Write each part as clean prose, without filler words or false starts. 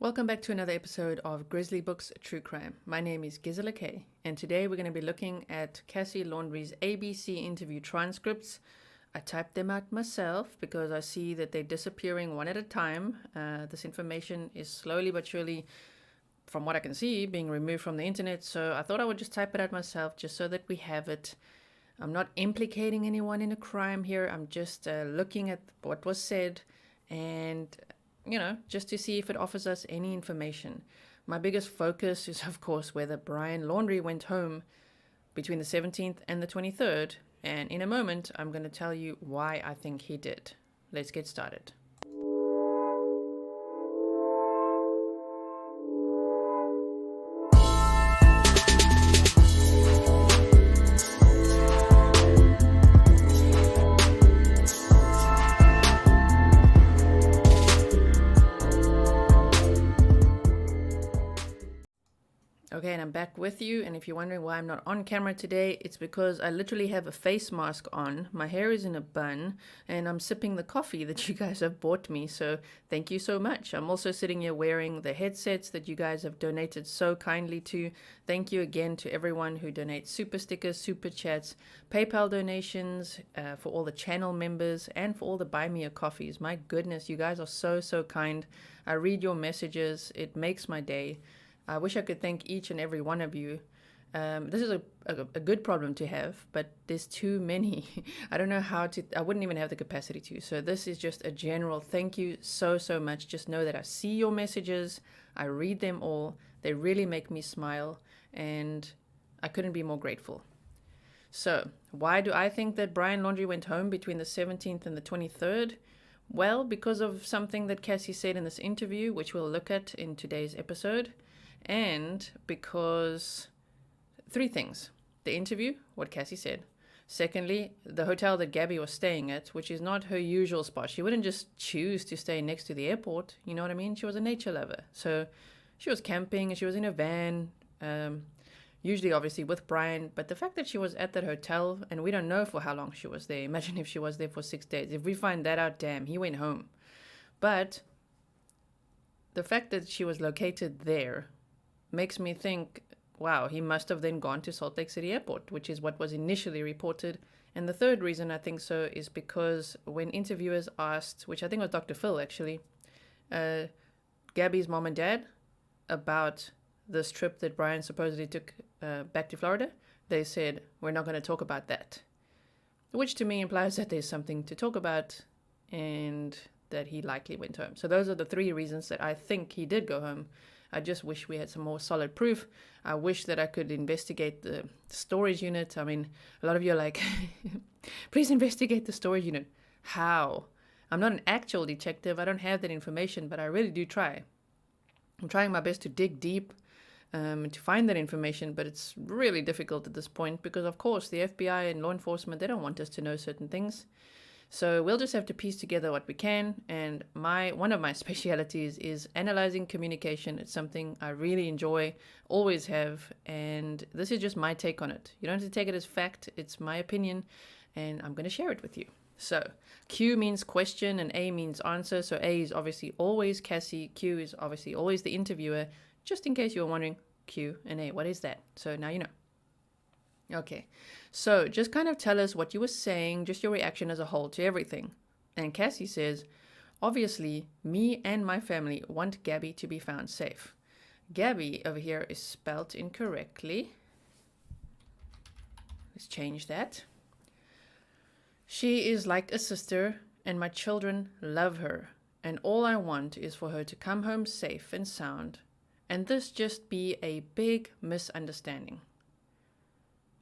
Welcome back to another episode of Grizzly Books True Crime. My name is Gisela K, and today we're going to be looking at Cassie Laundrie's ABC interview transcripts. I typed them out myself because I see that they're disappearing one at a time. This information is slowly but surely, from what I can see, being removed from the internet, so I thought I would just type it out myself just so that we have it. I'm not implicating anyone in a crime here. I'm just looking at what was said and just to see if it offers us any information. My biggest focus is, of course, whether Brian Laundrie went home between the 17th and the 23rd, and in a moment, I'm going to tell you why I think he did. Let's get started. Okay, and I'm back with you, and if you're wondering why I'm not on camera today, it's because I literally have a face mask on, my hair is in a bun, and I'm sipping the coffee that you guys have bought me, so thank you so much. I'm also sitting here wearing the headsets that you guys have donated so kindly to. Thank you again to everyone who donates super stickers, super chats, PayPal donations, for all the channel members, and for all the Buy Me a Coffees. My goodness, you guys are so kind. I read your messages, it makes my day. I wish I could thank each and every one of you. This is a good problem to have, but there's too many. I don't know how to, I wouldn't even have the capacity to. So this is just a general thank you so much. Just know that I see your messages. I read them all. They really make me smile, and I couldn't be more grateful. So why do I think that Brian Laundrie went home between the 17th and the 23rd? Well, because of something that Cassie said in this interview, which we'll look at in today's episode. And because three things: the interview, what Cassie said. Secondly, the hotel that Gabby was staying at, which is not her usual spot. She wouldn't just choose to stay next to the airport. You know what I mean? She was a nature lover. So she was camping and she was in a van, usually obviously with Brian. But the fact that she was at that hotel, and we don't know for how long she was there. Imagine if she was there for 6 days. If we find that out, damn, he went home. But the fact that she was located there makes me think, wow, he must have then gone to Salt Lake City Airport, which is what was initially reported. And the third reason I think so is because when interviewers asked, which I think was Dr. Phil actually, Gabby's mom and dad about this trip that Brian supposedly took back to Florida, they said, we're not going to talk about that. Which to me implies that there's something to talk about and that he likely went home. So those are the three reasons that I think he did go home. I just wish we had some more solid proof. I wish that I could investigate the storage unit. I mean, a lot of you are like, please investigate the storage unit. How? I'm not an actual detective. I don't have that information, but I really do try. I'm trying my best to dig deep to find that information, but it's really difficult at this point because, of course, the FBI and law enforcement, they don't want us to know certain things. So we'll just have to piece together what we can, and one of my specialities is analyzing communication. It's something I really enjoy, always have, and this is just my take on it. You don't have to take it as fact, it's my opinion, and I'm going to share it with you. So Q means question and A means answer, so A is obviously always Cassie, Q is obviously always the interviewer. Just in case you were wondering, Q and A, what is that? So now you know. Okay, so just kind of tell us what you were saying, just your reaction as a whole to everything. And Cassie says, obviously, me and my family want Gabby to be found safe. Gabby over here is spelled incorrectly. Let's change that. She is like a sister, and my children love her. And all I want is for her to come home safe and sound. And this just be a big misunderstanding.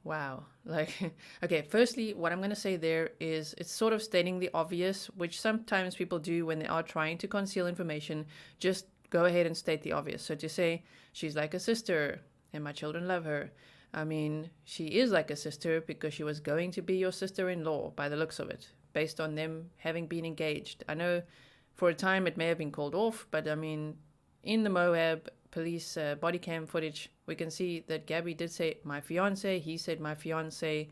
Wow. Okay, firstly, what I'm going to say there is it's sort of stating the obvious, which sometimes people do when they are trying to conceal information. Just go ahead and state the obvious. So to say, she's like a sister and my children love her. I mean, she is like a sister because she was going to be your sister-in-law by the looks of it, based on them having been engaged. I know for a time it may have been called off, but I mean, in the Moab police body cam footage, we can see that Gabby did say my fiance, he said my fiance,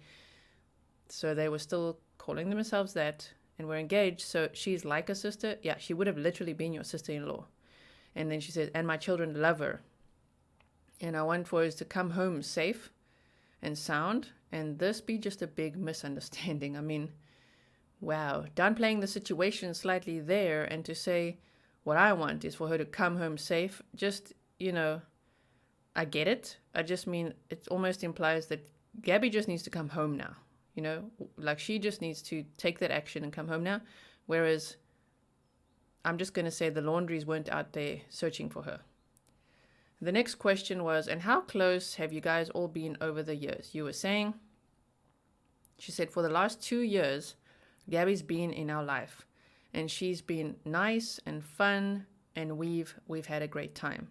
so they were still calling themselves that and were engaged. So she's like a sister. Yeah, she would have literally been your sister-in-law. And then she said, and my children love her. And I want for us to come home safe and sound, and this be just a big misunderstanding. I mean, wow, downplaying the situation slightly there, and to say what I want is for her to come home safe. Just, I get it. I just mean it almost implies that Gabby just needs to come home now. Like she just needs to take that action and come home now. Whereas I'm just going to say the Laundries weren't out there searching for her. The next question was, and how close have you guys all been over the years? You were saying, she said, for the last 2 years, Gabby's been in our life, and she's been nice and fun, and we've had a great time.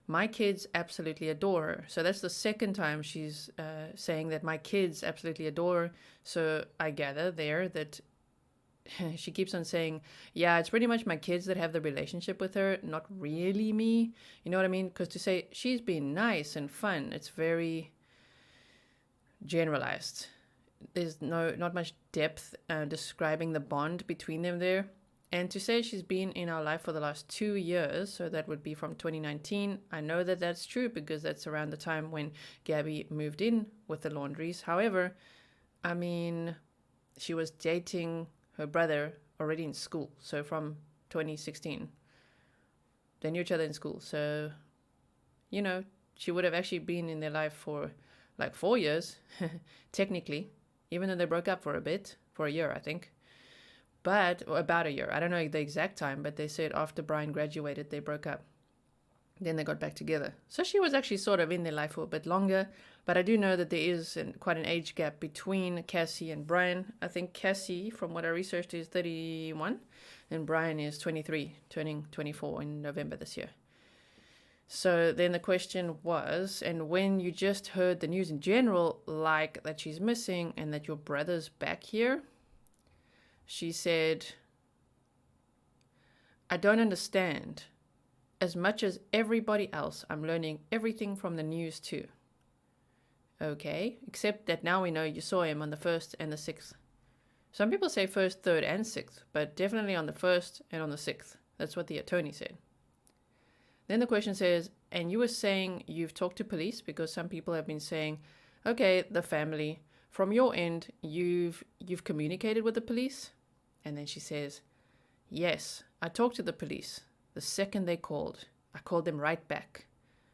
My kids absolutely adore her. So that's the second time she's saying that my kids absolutely adore her. So I gather there that she keeps on saying, yeah, it's pretty much my kids that have the relationship with her, not really me. You know what I mean? Because to say she's been nice and fun, it's very generalized. There's not much depth describing the bond between them there. And to say she's been in our life for the last 2 years, so that would be from 2019. I know that that's true because that's around the time when Gabby moved in with the Laundries. However, I mean, she was dating her brother already in school. So from 2016, they knew each other in school. So, she would have actually been in their life for like 4 years, technically, even though they broke up for a year, I think. But about a year. I don't know the exact time, but they said after Brian graduated, they broke up. Then they got back together. So she was actually sort of in their life for a bit longer. But I do know that there is quite an age gap between Cassie and Brian. I think Cassie, from what I researched, is 31. And Brian is 23, turning 24 in November this year. So then the question was, and when you just heard the news in general, like that she's missing and that your brother's back here, she said, I don't understand. As much as everybody else, I'm learning everything from the news too. Okay, except that now we know you saw him on the 1st and the 6th. Some people say 1st, 3rd, and 6th, but definitely on the 1st and on the 6th. That's what the attorney said. Then the question says, and you were saying you've talked to police, because some people have been saying, okay, the family, from your end, you've communicated with the police? And then she says, yes, I talked to the police. The second they called, I called them right back.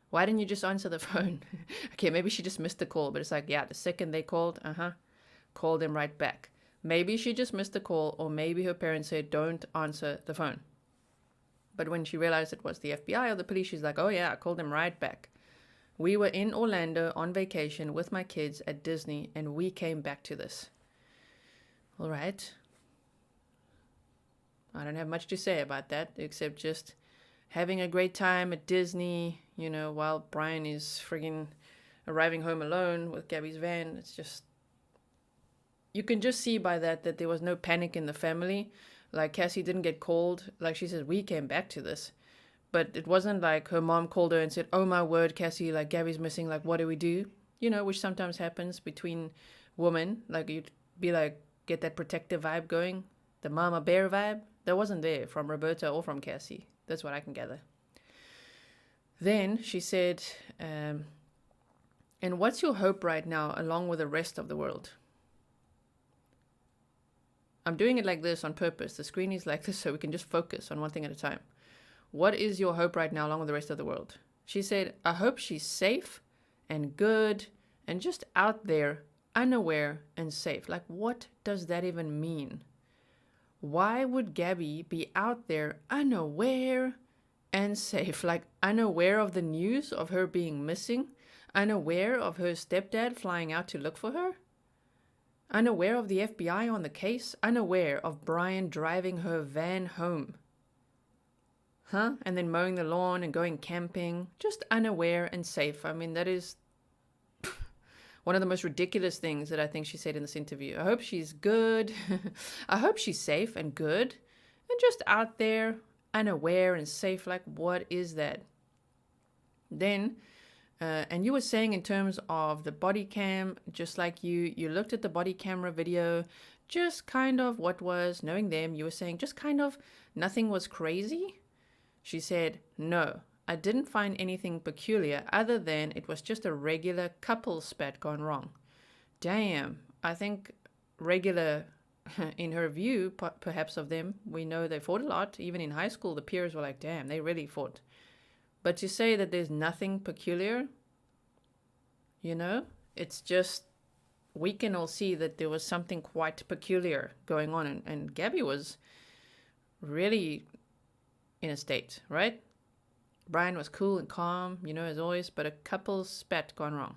Why didn't you just answer the phone? Okay, maybe she just missed the call, but it's like, yeah, the second they called, called them right back. Maybe she just missed the call, or maybe her parents said, don't answer the phone. But when she realized it was the FBI or the police, she's like, oh yeah, I called them right back. We were in Orlando on vacation with my kids at Disney, and we came back to this. All right. I don't have much to say about that, except just having a great time at Disney, while Brian is friggin' arriving home alone with Gabby's van. It's just, you can just see by that there was no panic in the family. Like Cassie didn't get called. Like she said, we came back to this. But it wasn't like her mom called her and said, oh my word, Cassie, like Gabby's missing, like what do we do? Which sometimes happens between women. Like you'd be like, get that protective vibe going, the mama bear vibe. That wasn't there from Roberta or from Cassie. That's what I can gather. Then she said, and what's your hope right now along with the rest of the world? I'm doing it like this on purpose. The screen is like this so we can just focus on one thing at a time. What is your hope right now along with the rest of the world? She said, I hope she's safe and good and just out there, unaware and safe. Like, what does that even mean? Why would Gabby be out there unaware and safe? Like, unaware of the news of her being missing? Unaware of her stepdad flying out to look for her? Unaware of the FBI on the case? Unaware of Brian driving her van home? And then mowing the lawn and going camping? Just unaware and safe. I mean, that is one of the most ridiculous things that I think she said in this interview. I hope she's good. I hope she's safe and good. And just out there, unaware and safe. Like, what is that? Then, and you were saying in terms of the body cam, just like you looked at the body camera video, just kind of what was, knowing them, you were saying just kind of nothing was crazy. She said, no, I didn't find anything peculiar other than it was just a regular couple spat gone wrong. Damn, I think regular, in her view, perhaps of them, we know they fought a lot. Even in high school, the peers were like, damn, they really fought. But to say that there's nothing peculiar, it's just, we can all see that there was something quite peculiar going on. And Gabby was really in a state, right? Brian was cool and calm, as always, but a couple spat gone wrong.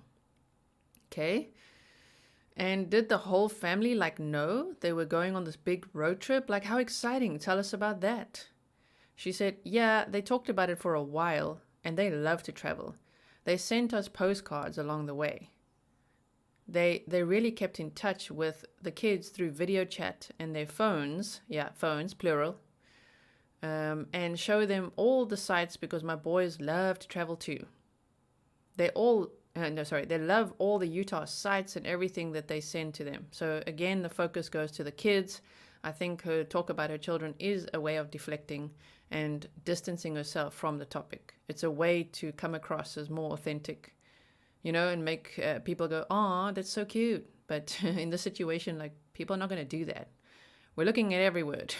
Okay. And did the whole family know they were going on this big road trip? How exciting. Tell us about that. She said, yeah, they talked about it for a while and they love to travel. They sent us postcards along the way. They really kept in touch with the kids through video chat and their phones. Yeah, phones, plural. And show them all the sites because my boys love to travel too. They love all the Utah sites and everything that they send to them. So again, the focus goes to the kids. I think her talk about her children is a way of deflecting and distancing herself from the topic. It's a way to come across as more authentic, and make people go, "Aw, that's so cute." But in this situation, people are not going to do that. We're looking at every word.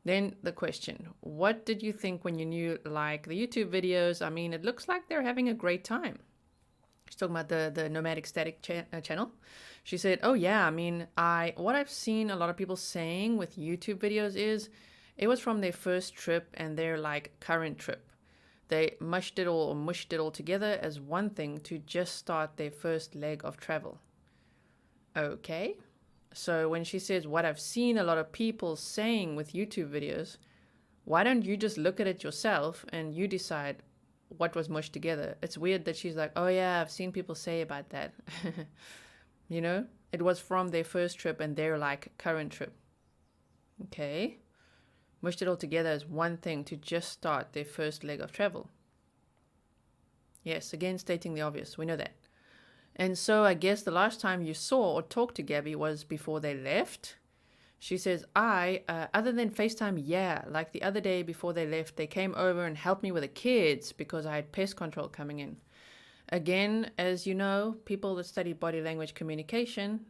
Then the question, what did you think when you knew, the YouTube videos? I mean, it looks like they're having a great time. She's talking about the Nomadic Static channel. She said, oh yeah, I mean, what I've seen a lot of people saying with YouTube videos is it was from their first trip and their current trip. They mushed it all together as one thing to just start their first leg of travel. Okay. So when she says what I've seen a lot of people saying with YouTube videos, why don't you just look at it yourself and you decide what was mushed together? It's weird that she's like, oh yeah, I've seen people say about that. It was from their first trip and their current trip. Okay. Mushed it all together as one thing to just start their first leg of travel. Yes, again, stating the obvious. We know that. And so I guess the last time you saw or talked to Gabby was before they left. She says, other than FaceTime, yeah, the other day before they left, they came over and helped me with the kids because I had pest control coming in. Again, as you know, people that study body language communication,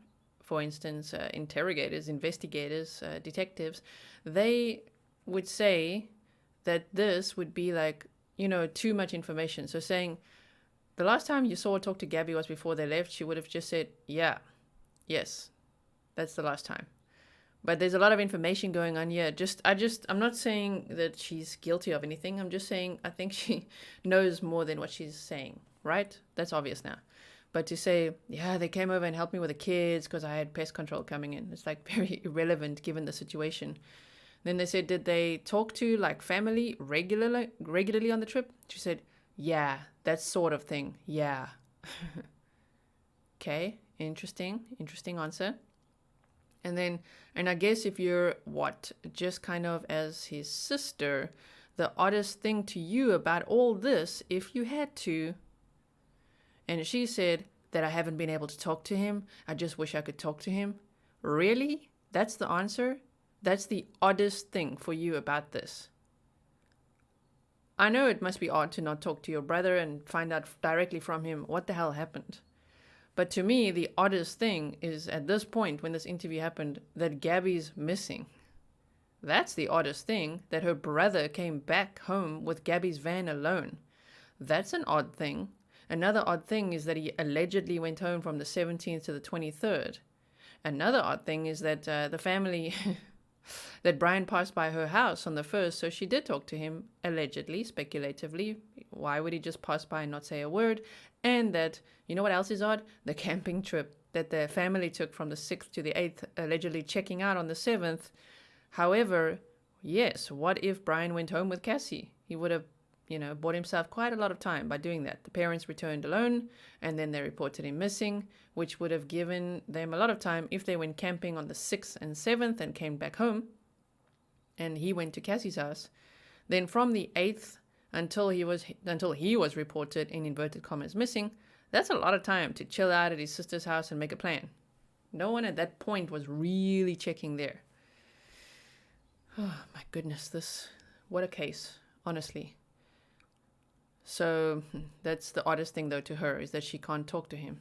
for instance, interrogators, investigators, detectives, they would say that this would be too much information. So saying, the last time you saw or talked to Gabby was before they left, she would have just said, yeah, yes, that's the last time. But there's a lot of information going on here. I'm not saying that she's guilty of anything. I'm just saying I think she knows more than what she's saying, right? That's obvious now. But to say, yeah, they came over and helped me with the kids because I had pest control coming in, it's very irrelevant given the situation. Then they said, did they talk to family regularly on the trip? She said, yeah, that sort of thing. Yeah. Okay. Interesting answer. And I guess if you're just kind of as his sister, the oddest thing to you about all this, if you had to, and she said that I haven't been able to talk to him. I just wish I could talk to him. Really? That's the answer? That's the oddest thing for you about this? I know it must be odd to not talk to your brother and find out directly from him what the hell happened. But to me, the oddest thing is at this point when this interview happened that Gabby's missing. That's the oddest thing, that her brother came back home with Gabby's van alone. That's an odd thing. Another odd thing is that he allegedly went home from the 17th to the 23rd. Another odd thing is that the family... that Brian passed by her house on the 1st, so she did talk to him, allegedly, speculatively. Why would he just pass by and not say a word? And that, you know what else is odd? The camping trip that the family took from the 6th to the 8th, allegedly checking out on the 7th. However, yes, what if Brian went home with Cassie? He would have, bought himself quite a lot of time by doing that. The parents returned alone, and then they reported him missing, which would have given them a lot of time if they went camping on the 6th and 7th and came back home, and he went to Cassie's house. Then from the 8th until he was reported, in inverted commas, missing, that's a lot of time to chill out at his sister's house and make a plan. No one at that point was really checking there. Oh my goodness, what a case. honestly. So that's the oddest thing, though, to her, is that she can't talk to him.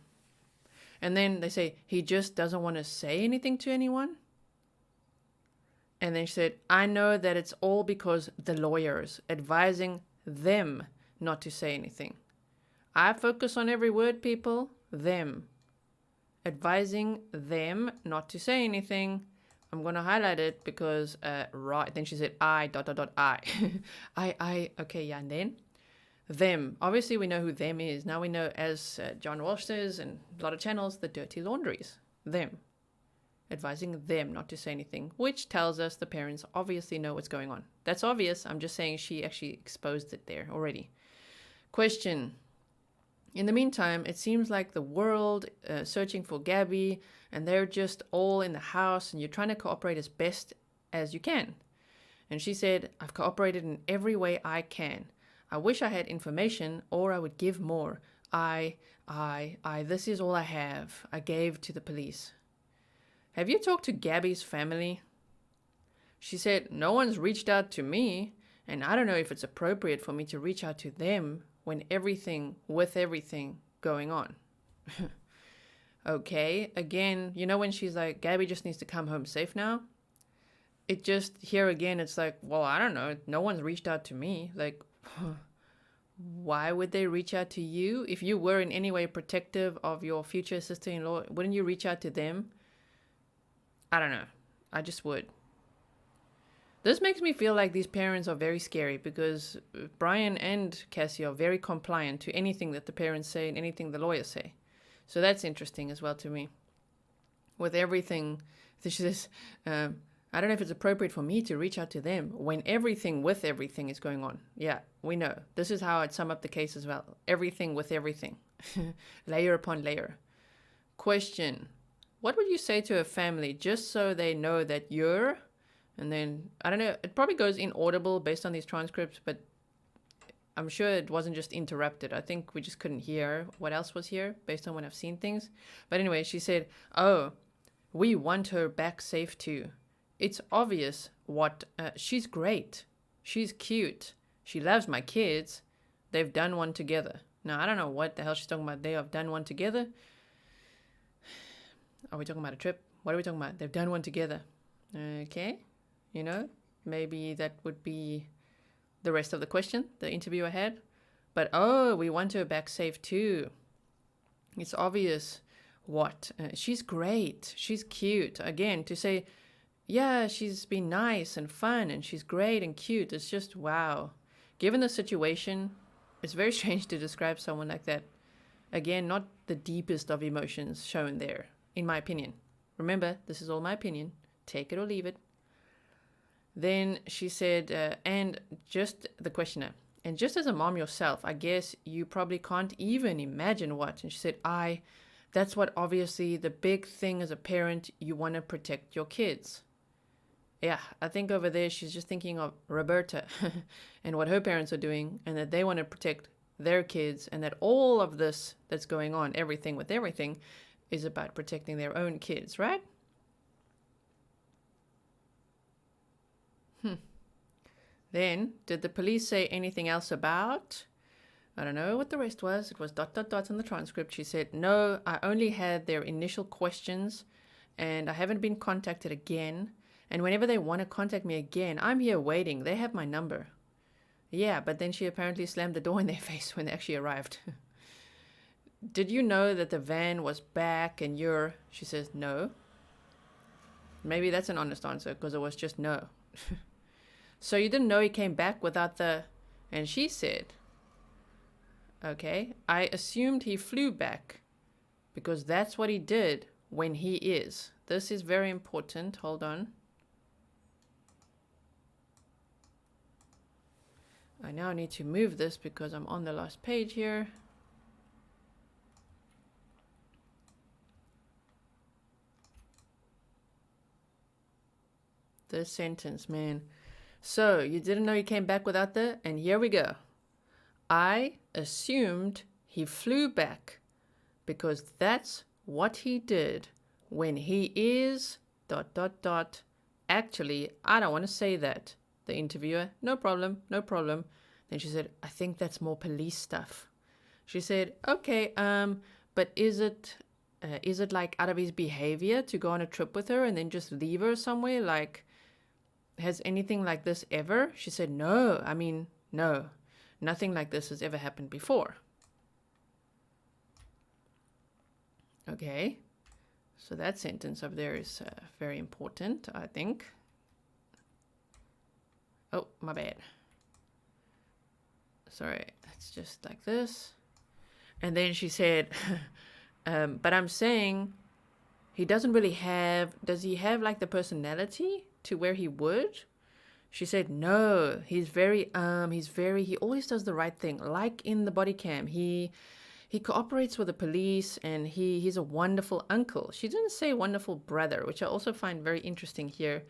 And then they say, he just doesn't want to say anything to anyone. And then she said, I know that it's all because the lawyers advising them not to say anything. I focus on every word, people. Them. Advising them not to say anything. I'm going to highlight it because, right. Then she said, I. Okay, yeah, and then? Them. Obviously, we know who them is. Now we know, as John Walsh says, and a lot of channels, the dirty laundries. Them. Advising them not to say anything, which tells us the parents obviously know what's going on. That's obvious. I'm just saying she actually exposed it there already. Question. In the meantime, it seems like the world searching for Gabby, and they're just all in the house, and you're trying to cooperate as best as you can. And she said, I've cooperated in every way I can. I wish I had information, or I would give more. This is all I have. I gave to the police. Have you talked to Gabby's family? She said, no one's reached out to me, and I don't know if it's appropriate for me to reach out to them when everything going on. Okay, again, you know when she's like, Gabby just needs to come home safe now? It just, here again, it's like, well, I don't know. No one's reached out to me. Like, why would they reach out to you? If you were in any way protective of your future sister-in-law, wouldn't you reach out to them? I don't know. I just would. This makes me feel like these parents are very scary because Brian and Cassie are very compliant to anything that the parents say and anything the lawyers say. So that's interesting as well to me. With everything, she says, I don't know if it's appropriate for me to reach out to them when everything is going on. Yeah, we know. This is how I'd sum up the case as well. Everything with everything. Layer upon layer. Question. What would you say to a family just so they know that you're, and then, I don't know, it probably goes inaudible based on these transcripts, but I'm sure it wasn't just interrupted. I think we just couldn't hear what else was here based on when I've seen things. But anyway, she said, oh, we want her back safe too. It's obvious she's great. She's cute. She loves my kids. They've done one together. Now, I don't know what the hell she's talking about. They have done one together. Are we talking about a trip? What are we talking about? They've done one together. Okay. You know, maybe that would be the rest of the question, the interview I had. But, oh, we want her back safe too. It's obvious she's great. She's cute. Again, to say, yeah, she's been nice and fun and she's great and cute. It's just, wow. Given the situation, it's very strange to describe someone like that. Again, not the deepest of emotions shown there. In my opinion. Remember, this is all my opinion. Take it or leave it. Then she said, and just the questioner, and just as a mom yourself, I guess you probably can't even imagine what. And she said, that's what obviously the big thing as a parent, you want to protect your kids. Yeah, I think over there she's just thinking of Roberta and what her parents are doing and that they want to protect their kids and that all of this that's going on, everything with everything, is about protecting their own kids, right? Then, did the police say anything else about? I don't know what the rest was. It was ... on the transcript. She said, no, I only had their initial questions and I haven't been contacted again. And whenever they want to contact me again, I'm here waiting. They have my number. Yeah, but then she apparently slammed the door in their face when they actually arrived. Did you know that the van was back and she says, no. Maybe that's an honest answer because it was just no. So you didn't know he came back without and she said, okay, I assumed he flew back because that's what he did when he is. This is very important. Hold on. I now need to move this because I'm on the last page here. This sentence, man. So, you didn't know he came back without and here we go. I assumed he flew back because that's what he did when he is ... Actually, I don't want to say that. the interviewer. No problem, no problem. Then she said, I think that's more police stuff. She said, okay, but is it like out of his behavior to go on a trip with her and then just leave her somewhere? Like, has anything like this ever? She said, no, I mean, no, nothing like this has ever happened before. Okay, so that sentence up there is very important, I think. Oh, my bad. Sorry, it's just like this. And then she said, but I'm saying he doesn't really have, does he have like the personality to where he would? She said, no, he always does the right thing. Like in the body cam, he cooperates with the police, and he's a wonderful uncle. She didn't say wonderful brother, which I also find very interesting here.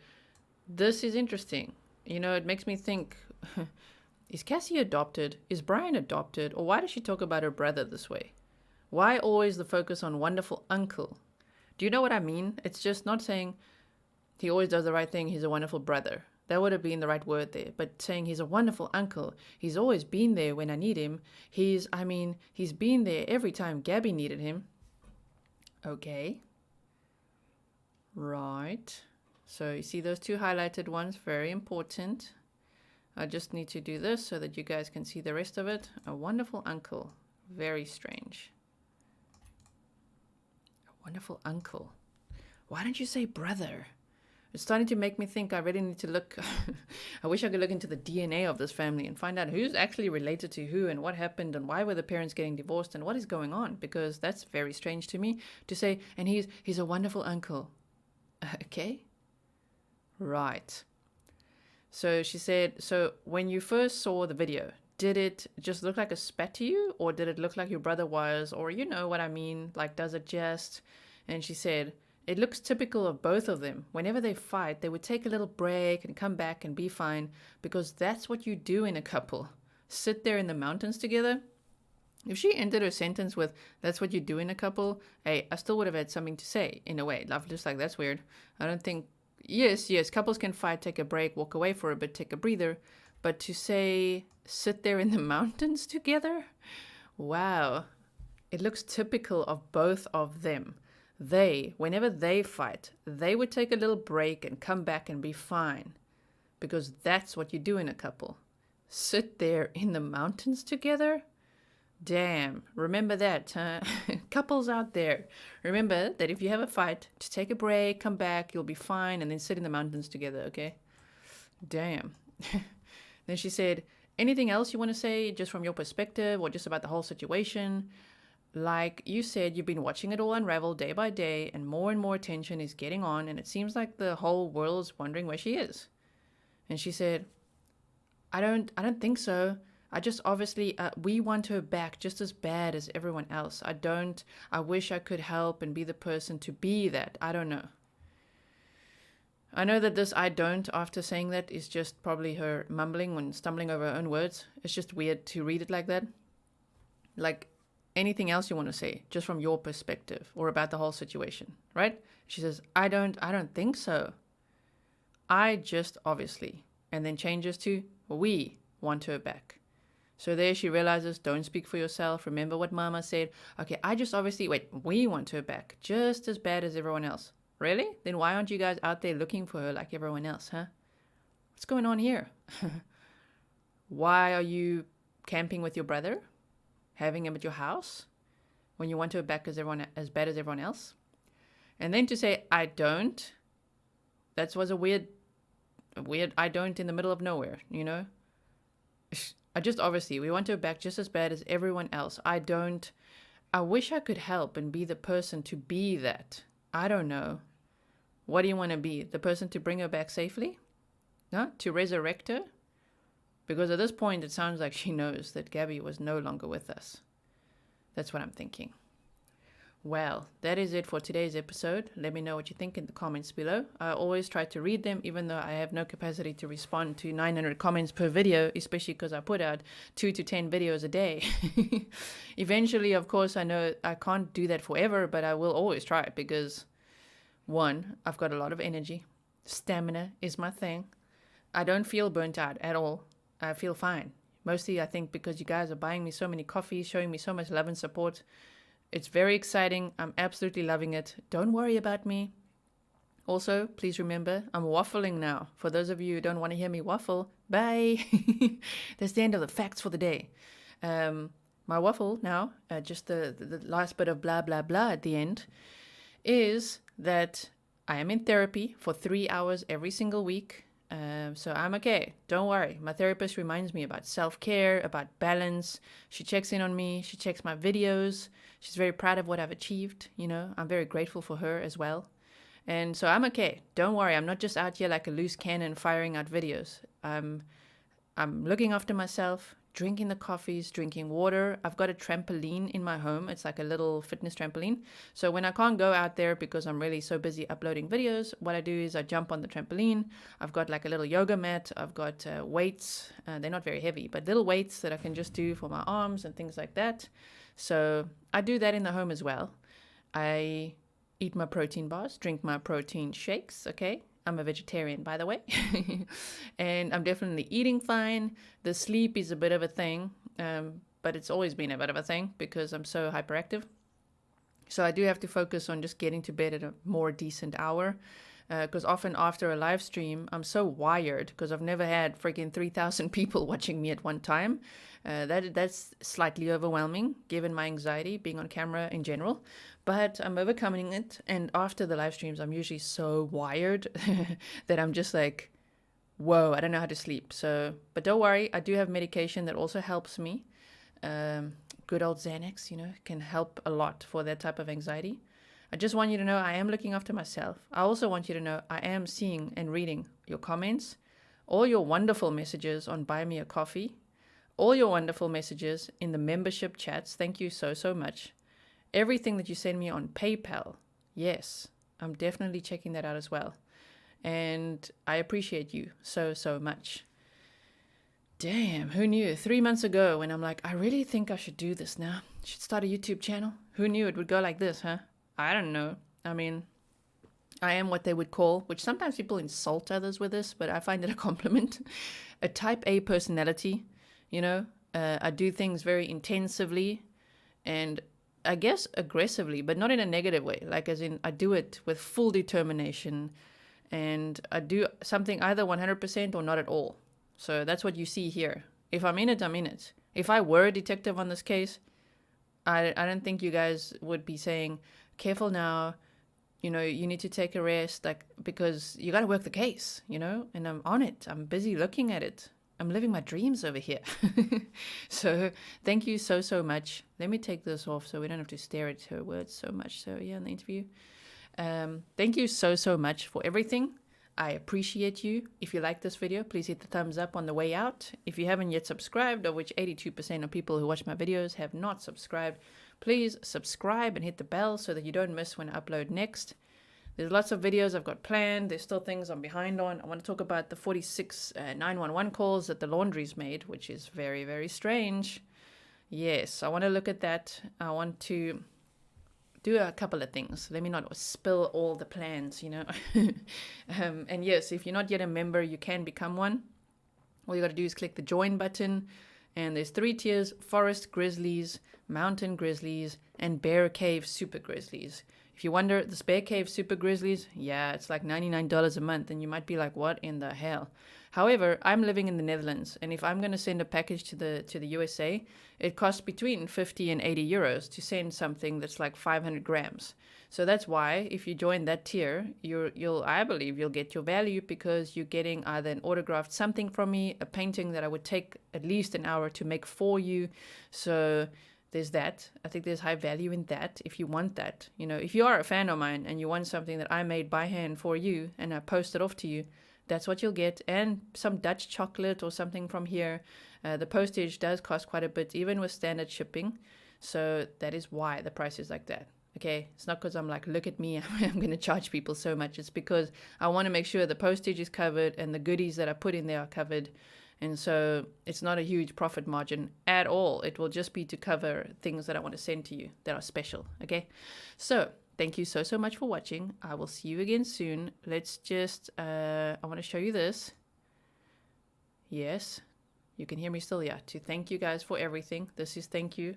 This is interesting. You know, it makes me think, is Cassie adopted? Is Brian adopted? Or why does she talk about her brother this way? Why always the focus on wonderful uncle? Do you know what I mean? It's just not saying he always does the right thing, he's a wonderful brother. That would have been the right word there. But saying he's a wonderful uncle, he's always been there when I need him. He's been there every time Gabby needed him. Okay. Right. So you see those two highlighted ones, very important. I just need to do this so that you guys can see the rest of it. A wonderful uncle. Very strange. A wonderful uncle. Why don't you say brother? It's starting to make me think I really need to look. I wish I could look into the DNA of this family and find out who's actually related to who and what happened and why were the parents getting divorced and what is going on, because that's very strange to me to say, and he's a wonderful uncle. Okay. Right. So she said, so when you first saw the video, did it just look like a spat to you, or did it look like your brother was, or you know what I mean, like does it just? And she said, it looks typical of both of them. Whenever they fight, they would take a little break and come back and be fine, because that's what you do in a couple. Sit there in the mountains together. If she ended her sentence with, that's what you do in a couple, hey, I still would have had something to say in a way. Love, just like, that's weird. I don't think, yes, couples can fight, take a break, walk away for a bit, take a breather. But to say, sit there in the mountains together? Wow. It looks typical of both of them. Whenever they fight, they would take a little break and come back and be fine. Because that's what you do in a couple. Sit there in the mountains together? Damn, remember that, huh? Couples out there, remember that if you have a fight, just take a break, come back, you'll be fine, and then sit in the mountains together, okay? Damn. Then she said, anything else you want to say, just from your perspective, or just about the whole situation? Like you said, you've been watching it all unravel day by day, and more attention is getting on, and it seems like the whole world is wondering where she is. And she said, I don't think so. I just obviously, we want her back just as bad as everyone else. I wish I could help and be the person to be that. I don't know. I know that this I don't after saying that is just probably her mumbling and stumbling over her own words. It's just weird to read it like that. Like, anything else you want to say, just from your perspective or about the whole situation, right? She says, I don't think so. I just obviously, and then changes to, we want her back. So there she realizes, don't speak for yourself. Remember what Mama said. Okay, I just obviously, we want her back just as bad as everyone else. Really? Then why aren't you guys out there looking for her like everyone else, huh? What's going on here? Why are you camping with your brother? Having him at your house? When you want her back as bad as everyone else? And then to say, I don't. That was a weird I don't in the middle of nowhere, you know? We want her back just as bad as everyone else. I wish I could help and be the person to be that. I don't know. What do you want to be? The person to bring her back safely? Huh? To resurrect her? Because at this point, it sounds like she knows that Gabby was no longer with us. That's what I'm thinking. Well, that is it for today's episode. Let me know what you think in the comments below. I always try to read them, even though I have no capacity to respond to 900 comments per video, especially because I put out 2 to 10 videos a day. Eventually, of course, I know I can't do that forever, but I will always try it because, one, I've got a lot of energy. Stamina is my thing. I don't feel burnt out at all. I feel fine. Mostly, I think, because you guys are buying me so many coffees, showing me so much love and support. It's very exciting. I'm absolutely loving it. Don't worry about me. Also, please remember, I'm waffling now. For those of you who don't want to hear me waffle, bye. That's the end of the facts for the day. My waffle now, just the last bit of blah, blah, blah at the end, is that I am in therapy for 3 hours every single week. So I'm okay. Don't worry. My therapist reminds me about self-care, about balance. She checks in on me. She checks my videos. She's very proud of what I've achieved. You know, I'm very grateful for her as well. And so I'm okay. Don't worry. I'm not just out here like a loose cannon firing out videos. I'm looking after myself, drinking the coffees, drinking water. I've got a trampoline in my home. It's like a little fitness trampoline. So when I can't go out there because I'm really so busy uploading videos, what I do is I jump on the trampoline. I've got like a little yoga mat. I've got weights. They're not very heavy, but little weights that I can just do for my arms and things like that. So I do that in the home as well. I eat my protein bars, drink my protein shakes, okay? I'm a vegetarian, by the way. And I'm definitely eating fine. The sleep is a bit of a thing, but it's always been a bit of a thing because I'm so hyperactive. So I do have to focus on just getting to bed at a more decent hour. Because often after a live stream, I'm so wired because I've never had freaking 3,000 people watching me at one time. That's slightly overwhelming given my anxiety being on camera in general. But I'm overcoming it. And after the live streams, I'm usually so wired that I'm just like, whoa, I don't know how to sleep. So, but don't worry, I do have medication that also helps me. Good old Xanax, you know, can help a lot for that type of anxiety. I just want you to know I am looking after myself. I also want you to know I am seeing and reading your comments, all your wonderful messages on Buy Me a Coffee, all your wonderful messages in the membership chats. Thank you so, so much. Everything that you send me on PayPal. Yes, I'm definitely checking that out as well. And I appreciate you so, so much. Damn, who knew? 3 months ago when I'm like, I really think I should do this now. Should start a YouTube channel. Who knew it would go like this, huh? I don't know. I mean, I am what they would call, which sometimes people insult others with this, but I find it a compliment, a type A personality. You know, I do things very intensively and I guess aggressively, but not in a negative way. Like as in I do it with full determination and I do something either 100% or not at all. So that's what you see here. If I'm in it, I'm in it. If I were a detective on this case, I don't think you guys would be saying, careful now, you know, you need to take a rest, like, because you got to work the case, you know, and I'm on it. I'm busy looking at it. I'm living my dreams over here. So thank you so, so much. Let me take this off so we don't have to stare at her words so much. So yeah, in the interview. Thank you so, so much for everything. I appreciate you. If you like this video, please hit the thumbs up on the way out. If you haven't yet subscribed, of which 82% of people who watch my videos have not subscribed, please subscribe and hit the bell so that you don't miss when I upload next. There's lots of videos I've got planned. There's still things I'm behind on. I want to talk about the 46 911 calls that the Laundries made, which is very, very strange. Yes, I want to look at that. I want to do a couple of things. Let me not spill all the plans, you know. And yes, if you're not yet a member, you can become one. All you got to do is click the join button. And there's 3 tiers: Forest Grizzlies, Mountain Grizzlies, and Bear Cave Super Grizzlies. If you wonder, the Bear Cave Super Grizzlies, yeah, it's like $99 a month. And you might be like, what in the hell? However, I'm living in the Netherlands, and if I'm going to send a package to the USA, it costs between 50 and 80 euros to send something that's like 500 grams. So that's why if you join that tier, I believe you'll get your value because you're getting either an autographed something from me, a painting that I would take at least an hour to make for you. So there's that. I think there's high value in that if you want that. You know, if you are a fan of mine and you want something that I made by hand for you and I post it off to you, that's what you'll get. And some Dutch chocolate or something from here. The postage does cost quite a bit, even with standard shipping. So that is why the price is like that. Okay, it's not because I'm like, look at me, I'm going to charge people so much. It's because I want to make sure the postage is covered and the goodies that I put in there are covered. And so it's not a huge profit margin at all. It will just be to cover things that I want to send to you that are special. Okay, so thank you so, so much for watching. I will see you again soon. Let's just, I want to show you this. Yes, you can hear me still. Yeah, to thank you guys for everything. This is thank you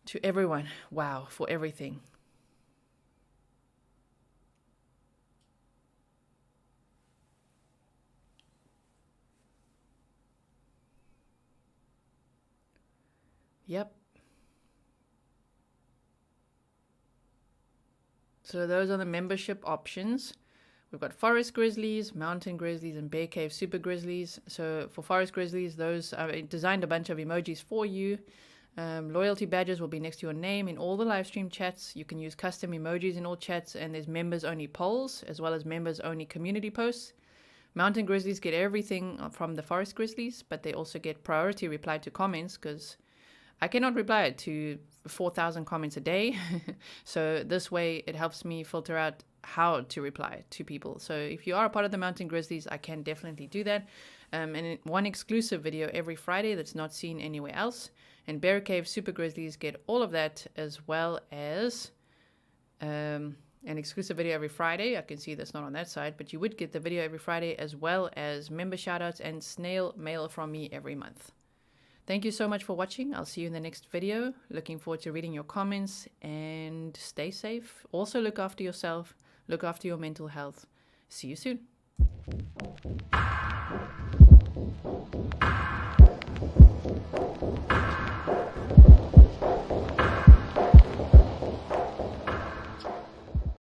to everyone. Wow, for everything. Yep. So those are the membership options. We've got Forest Grizzlies, Mountain Grizzlies, and Bear Cave Super Grizzlies. So for Forest Grizzlies, those I designed a bunch of emojis for you. Loyalty badges will be next to your name in all the live stream chats. You can use custom emojis in all chats, and there's members only polls as well as members only community posts. Mountain Grizzlies get everything from the Forest Grizzlies, but they also get priority reply to comments because I cannot reply to 4,000 comments a day. So this way it helps me filter out how to reply to people. So if you are a part of the Mountain Grizzlies, I can definitely do that. And one exclusive video every Friday that's not seen anywhere else. And Bear Cave Super Grizzlies get all of that, as well as an exclusive video every Friday. I can see that's not on that side, but you would get the video every Friday, as well as member shoutouts and snail mail from me every month. Thank you so much for watching. I'll see you in the next video. Looking forward to reading your comments, and stay safe. Also look after yourself. Look after your mental health. See you soon.